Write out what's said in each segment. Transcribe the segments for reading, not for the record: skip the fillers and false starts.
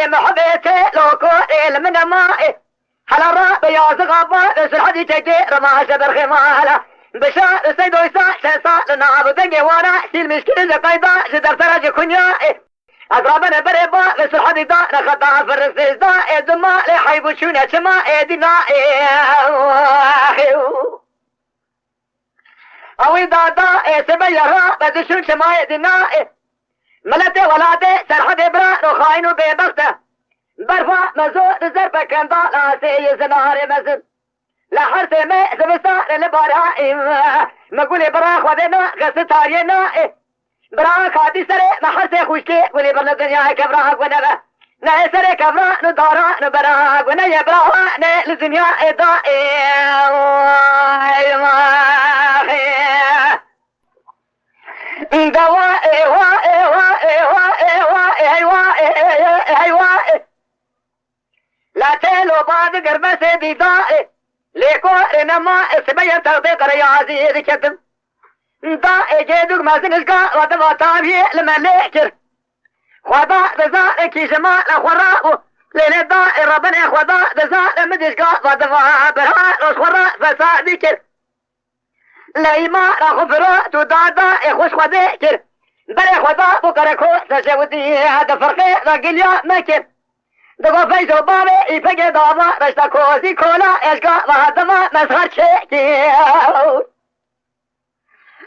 محبتي لو كل من مائي على الراب يا زغابة بس الحدي تجير ما شبر خمالة بشار سيدو يسا شيسا لنعب دنجي وانا سيل مشكلة قيدا جدر تراج كنيائي أقربنا بريبا بس الحدي دا نخطا فرسيس دا إدما لحيبو شونا شما إدنائي أوي دادا سبيا را بدشون شما إدنائي ملتي ولادي سرحدي برا نخاينو ببغته برفع مزود زرب كندا لا سي زنار مزد لا حرس ما زبستان لبراء ما قولي براخ ودينا غستارينا براخ هادي سري ما حرس خوشكي قولي برنا الدنيا كبراخ ونبا نا سري كبرا ندارا نبراخ ونيا براخ للدنيا إضائي دوائي وائي وائي وائي وائي وائي وائي لا تلو بعد قربة سيدي دائي ليكو إنما سبيا تغطيق رياضي ذكتم دائي جيدوك ما سنسكا ودفا تابي لما ليكر خدا دزا كي جمال أخوراء لين دائي ربنا خدا دزا مدسكا ودفا برا أخوراء فسا ذكر لأيما رخفرا تدادا إخوش خديكر بري خدا بكركو تشودي هذا فرقي رقليا مكر دقو فيزو بابي يفقي دابا رشتا كوزي كولا اشقا وهدما مسخر شيكي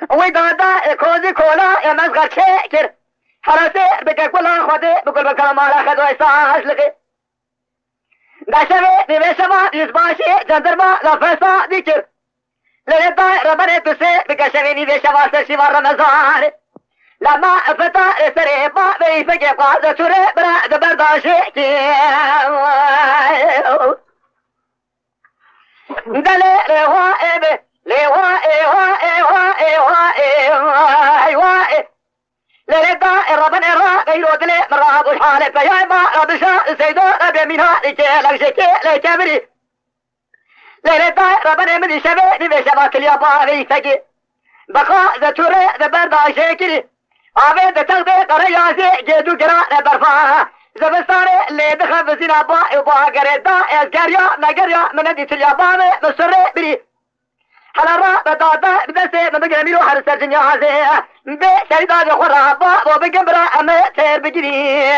ويدادا كوزي كولا يا مسخر شيكر حرسي بك كلا خدي بكل بكلا مالا خدو إساس لغي داشوي بيشما يزباشي جندرما لفسا ديكر لندا ربنا تسي بك شويني بيشما سشيما رمزان لما فتا سري بابي فجأة قاعدة سوري برا دبرداشي دلي لوائب لوائب لندا ربنا را غيرو دلي مراد الحالة فيا ما ربشا سيدو ربي منها لكي لكبري لندا ربنا من شبه بيشما كليا بابي فجأة بقى ذاتوري دبرداشي كري آبه دتغذي قريازي جيدو جراء برفاها زبستاني اللي دخل بزينا با قريدا ازقاريا نقريا من دي تلياباني مصري بري حالا را بدادا بدسي مبقى ميرو حرس الجنيا هزي بي شريدا دي خرابا وبقى برا امي تير بجري